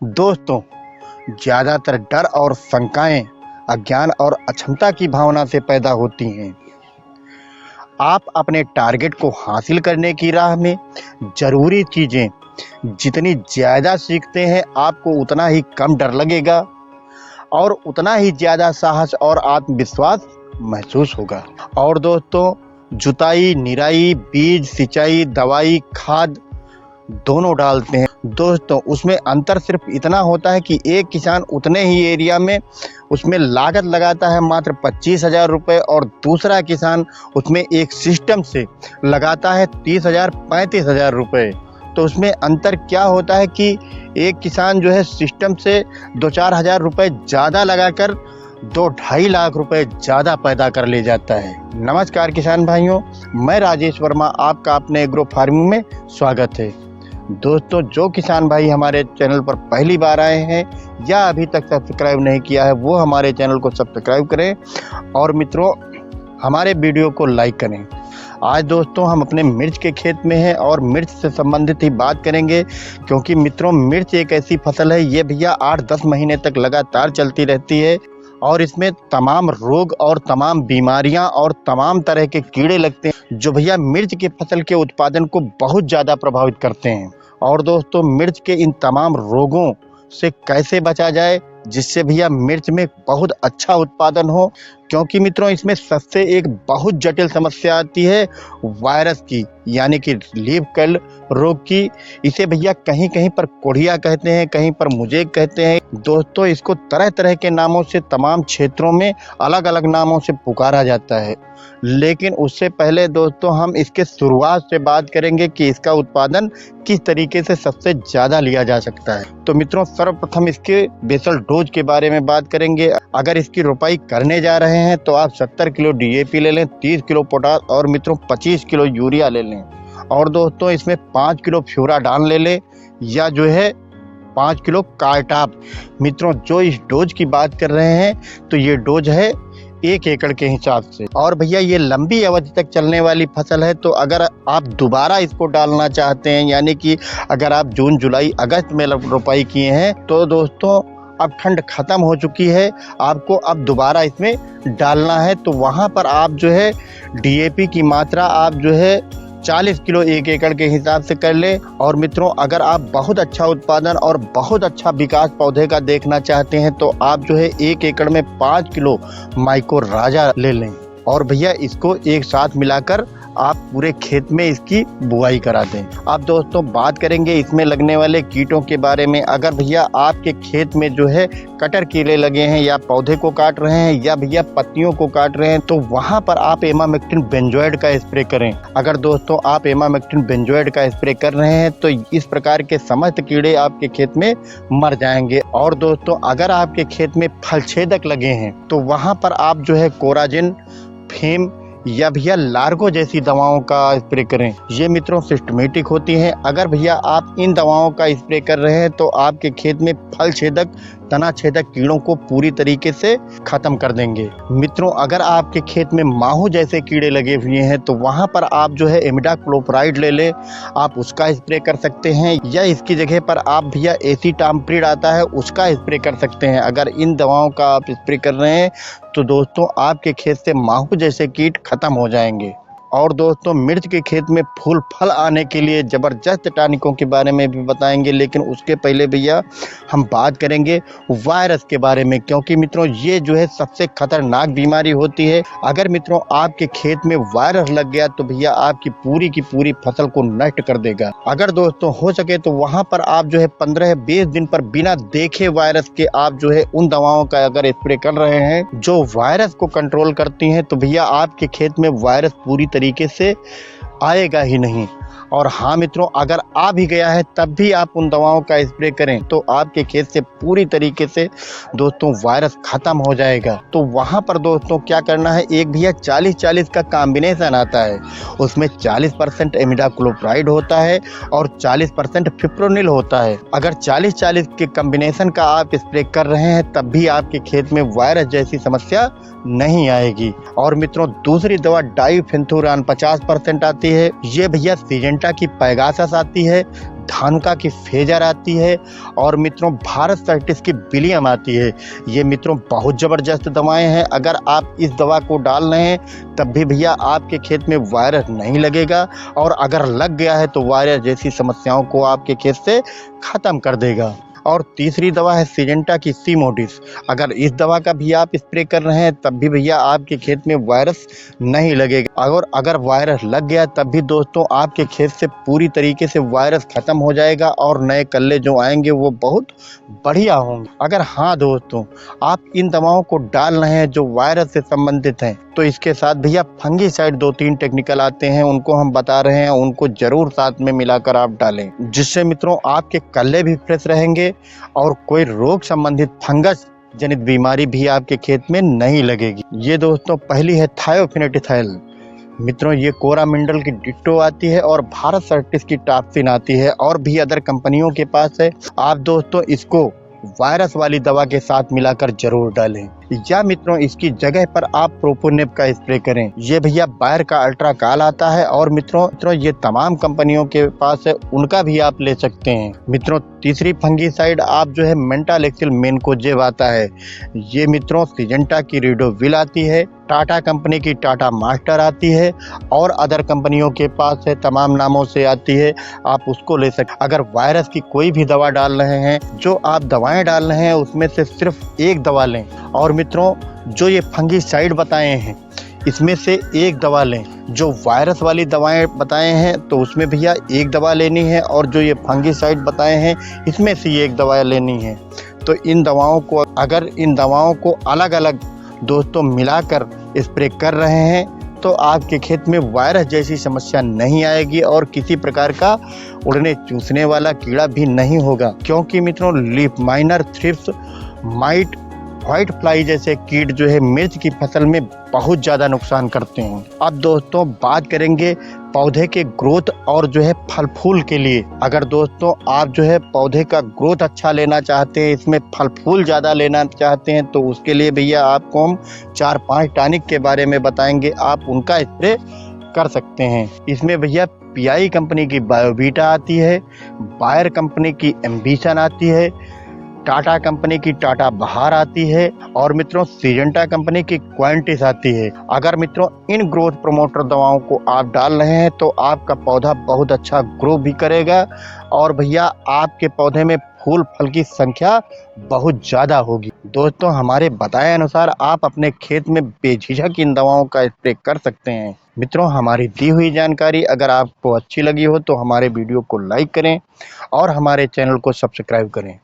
दोस्तों, ज़्यादातर डर और शंकाएं अज्ञान और अक्षमता की भावना से पैदा होती हैं। आप अपने टारगेट को हासिल करने की राह में ज़रूरी चीज़ें जितनी ज़्यादा सीखते हैं, आपको उतना ही कम डर लगेगा और उतना ही ज़्यादा साहस और आत्मविश्वास महसूस होगा। और दोस्तों, जुताई, निराई, बीज, सिंचाई, दवाई, खाद दोनों डालते हैं। दोस्तों, उसमें अंतर सिर्फ इतना होता है कि एक किसान उतने ही एरिया में उसमें लागत लगाता है मात्र 25,000 रुपये और दूसरा किसान उसमें एक सिस्टम से लगाता है 30,000 35,000 रुपये। तो उसमें अंतर क्या होता है कि एक किसान जो है सिस्टम से 2-4 हज़ार रुपये ज़्यादा लगाकर 2-2.5 लाख रुपए ज़्यादा पैदा कर ले जाता है। नमस्कार किसान भाइयों, मैं राजेश वर्मा, आपका अपने एग्रो फार्मिंग में स्वागत है। दोस्तों, जो किसान भाई हमारे चैनल पर पहली बार आए हैं या अभी तक सब्सक्राइब नहीं किया है, वो हमारे चैनल को सब्सक्राइब करें और मित्रों हमारे वीडियो को लाइक करें। आज दोस्तों हम अपने मिर्च के खेत में हैं और मिर्च से संबंधित ही बात करेंगे, क्योंकि मित्रों मिर्च एक ऐसी फसल है, ये भैया 8-10 महीने तक लगातार चलती रहती है और इसमें तमाम रोग और तमाम बीमारियां और तमाम तरह के कीड़े लगते हैं जो भैया मिर्च की फसल के उत्पादन को बहुत ज़्यादा प्रभावित करते हैं। और दोस्तों, मिर्च के इन तमाम रोगों से कैसे बचा जाए जिससे भैया मिर्च में बहुत अच्छा उत्पादन हो, क्योंकि मित्रों इसमें सबसे एक बहुत जटिल समस्या आती है वायरस की, यानी कि लीफ कर्ल रोग की। इसे भैया कहीं कहीं पर कोढ़िया कहते हैं, कहीं पर मुजेक कहते हैं। दोस्तों, इसको तरह तरह के नामों से तमाम क्षेत्रों में अलग अलग नामों से पुकारा जाता है। लेकिन उससे पहले दोस्तों हम इसके शुरुआत से बात करेंगे कि इसका उत्पादन किस तरीके से सबसे ज़्यादा लिया जा सकता है। तो मित्रों, सर्वप्रथम इसके बेसल डोज के बारे में बात करेंगे। अगर इसकी रोपाई करने जा रहे हैं तो आप 70 किलो DAP ले लें, 30 किलो पोटास और मित्रों 25 किलो यूरिया ले लें। और दोस्तों इसमें 5 किलो फ्यूराडान ले लें या जो है 5 किलो कार्टाप। मित्रों, जो इस डोज की बात कर रहे हैं तो ये डोज है 1 एकड़ के हिसाब से। और भैया ये लंबी अवधि तक चलने वाली फसल है, तो अगर आप दोबारा इसको डालना चाहते हैं, यानी कि अगर आप जून, जुलाई, अगस्त में रोपाई किए हैं तो दोस्तों अब ठंड खत्म हो चुकी है, आपको अब दोबारा इसमें डालना है। तो वहाँ पर आप जो है DAP की मात्रा आप जो है 40 किलो 1 एकड़ के हिसाब से कर ले। और मित्रों, अगर आप बहुत अच्छा उत्पादन और बहुत अच्छा विकास पौधे का देखना चाहते हैं तो आप जो है 1 एकड़ में 5 किलो माइको राजा ले लें और भैया इसको एक साथ मिलाकर आप पूरे खेत में इसकी बुआई करा दें। अब दोस्तों बात करेंगे इसमें लगने वाले कीटों के बारे में। अगर भैया आपके खेत में जो है कटर कीड़े लगे हैं या पौधे को काट रहे हैं या भैया पत्तियों को काट रहे हैं, तो वहां पर आप एमामेक्टिन बेंजोएट का स्प्रे करें। अगर दोस्तों आप एमामेक्टिन बेंजोएट का स्प्रे कर रहे हैं तो इस प्रकार के समस्त कीड़े आपके खेत में मर जाएंगे। और दोस्तों अगर आपके खेत में फल छेदक लगे हैं तो वहां पर आप जो है कोराजिन, फेम या भैया लार्गो जैसी दवाओं का स्प्रे करें। ये मित्रों सिस्टमेटिक होती हैं। अगर भैया आप इन दवाओं का स्प्रे कर रहे हैं तो आपके खेत में फल छेदक, तना छेदक कीड़ों को पूरी तरीके से खत्म कर देंगे। मित्रों, अगर आपके खेत में माहू जैसे कीड़े लगे हुए हैं तो वहां पर आप जो है इमिडाक्लोप्राइड ले लें, आप उसका स्प्रे कर सकते हैं, या इसकी जगह पर आप भैया एसिटाम्प्रिड आता है उसका स्प्रे कर सकते हैं। अगर इन दवाओं का आप स्प्रे कर रहे हैं तो दोस्तों आपके खेत से माहू जैसे कीट खत्म हो जाएंगे। और दोस्तों मिर्च के खेत में फूल फल आने के लिए ज़बरदस्त टानिकों के बारे में भी बताएंगे, लेकिन उसके पहले भैया हम बात करेंगे वायरस के बारे में, क्योंकि मित्रों ये जो है सबसे खतरनाक बीमारी होती है। अगर मित्रों आपके खेत में वायरस लग गया तो भैया आपकी की पूरी फसल को नष्ट कर देगा। अगर दोस्तों हो सके तो वहां पर आप जो है 15-20 दिन पर बिना देखे वायरस के आप जो है उन दवाओं का अगर स्प्रे कर रहे हैं जो वायरस को कंट्रोल करती हैं, तो भैया आपके खेत में वायरस पूरी तरीके से आएगा ही नहीं। और हाँ मित्रों, अगर आ भी गया है तब भी आप उन दवाओं का स्प्रे करें तो आपके खेत से पूरी तरीके से दोस्तों वायरस खत्म हो जाएगा। तो वहाँ पर दोस्तों क्या करना है, एक भैया 40-40 का कॉम्बिनेशन आता है, उसमें 40% इमिडाक्लोप्राइड होता है और 40% फिप्रोनिल होता है। अगर 40-40 के कॉम्बिनेशन का आप स्प्रे कर रहे हैं तब भी आपके खेत में वायरस जैसी समस्या नहीं आएगी। और मित्रों दूसरी दवा डाइफेंथुरान 50% आती है। ये भैया सिजेंटा की पैगासस आती है, धानुका की फेजर आती है और मित्रों भारत सर्टिस की विलियम आती है। ये मित्रों बहुत ज़बरदस्त दवाएं हैं। अगर आप इस दवा को डाल रहे हैं तब भी भैया आपके खेत में वायरस नहीं लगेगा, और अगर लग गया है तो वायरस जैसी समस्याओं को आपके खेत से ख़त्म कर देगा। और तीसरी दवा है सिजेंटा की सीमोडिस। अगर इस दवा का भी आप स्प्रे कर रहे हैं तब भी भैया आपके खेत में वायरस नहीं लगेगा, और अगर वायरस लग गया तब भी दोस्तों आपके खेत से पूरी तरीके से वायरस खत्म हो जाएगा और नए कल्ले जो आएंगे वो बहुत बढ़िया होंगे। अगर हाँ दोस्तों आप इन दवाओं को डाल रहे हैं जो वायरस से संबंधित हैं, तो इसके साथ भैया फंगीसाइड 2-3 टेक्निकल आते हैं, उनको हम बता रहे हैं, उनको जरूर साथ में मिलाकर आप डालें, जिससे मित्रों आपके कल्ले भी फ्रेश रहेंगे और कोई रोग संबंधित फंगस जनित बीमारी भी आपके खेत में नहीं लगेगी। ये दोस्तों पहली है थायोफिनेटिथाइल। मित्रों ये कोरामिंडल की डिट्टो आती है और भारत सर्टिस की टॉप्सिन आती है, और भी अदर कंपनियों के पास है। आप दोस्तों इसको वायरस वाली दवा के साथ मिलाकर जरूर डालें, या मित्रों इसकी जगह पर आप प्रोपोनेप का स्प्रे करें। ये भैया बायर का अल्ट्रा काल आता है, और मित्रों ये तमाम कंपनियों के पास है, उनका भी आप ले सकते हैं। मित्रों तीसरी फंगीसाइड आप जो है मेंटालेक्सिल मेनकोजेब आता है। ये मित्रों सिजेंटा की रिडोविल आती है, टाटा कंपनी की टाटा मास्टर आती है, और अदर कंपनियों के पास है, तमाम नामों से आती है, आप उसको ले सकते। अगर वायरस की कोई भी दवा डाल रहे हैं, जो आप दवाएं डाल रहे हैं उसमें से सिर्फ एक दवा लें, और मित्रों जो ये फंगीसाइड बताए हैं इसमें से एक दवा लें। जो वायरस वाली दवाएं बताए हैं तो उसमें भैया एक दवा लेनी है, और जो ये फंगीसाइड बताए हैं इसमें से एक दवा लेनी है। तो इन दवाओं को अगर इन दवाओं को अलग अलग दोस्तों मिलाकर स्प्रे कर रहे हैं तो आपके खेत में वायरस जैसी समस्या नहीं आएगी, और किसी प्रकार का उड़ने चूसने वाला कीड़ा भी नहीं होगा, क्योंकि मित्रों leaf miner, thrips, might, white fly जैसे कीट जो है मिर्च की फसल में बहुत ज़्यादा नुकसान करते हैं। अब दोस्तों बात करेंगे पौधे के ग्रोथ और जो है फल फूल के लिए। अगर दोस्तों आप जो है पौधे का ग्रोथ अच्छा लेना चाहते हैं, इसमें फल फूल ज़्यादा लेना चाहते हैं, तो उसके लिए भैया आपको हम 4-5 टॉनिक के बारे में बताएंगे, आप उनका स्प्रे कर सकते हैं। इसमें भैया पीआई कंपनी की बायोवीटा आती है, बायर कंपनी की एम्बिशन आती है, टाटा कंपनी की टाटा बहार आती है, और मित्रों सिजेंटा कंपनी की क्वांटिस आती है। अगर मित्रों इन ग्रोथ प्रमोटर दवाओं को आप डाल रहे हैं तो आपका पौधा बहुत अच्छा ग्रो भी करेगा, और भैया आपके पौधे में फूल फल की संख्या बहुत ज़्यादा होगी। दोस्तों हमारे बताए अनुसार आप अपने खेत में बेझिझक इन दवाओं का स्प्रे कर सकते हैं। मित्रों हमारी दी हुई जानकारी अगर आपको अच्छी लगी हो तो हमारे वीडियो को लाइक करें और हमारे चैनल को सब्सक्राइब करें।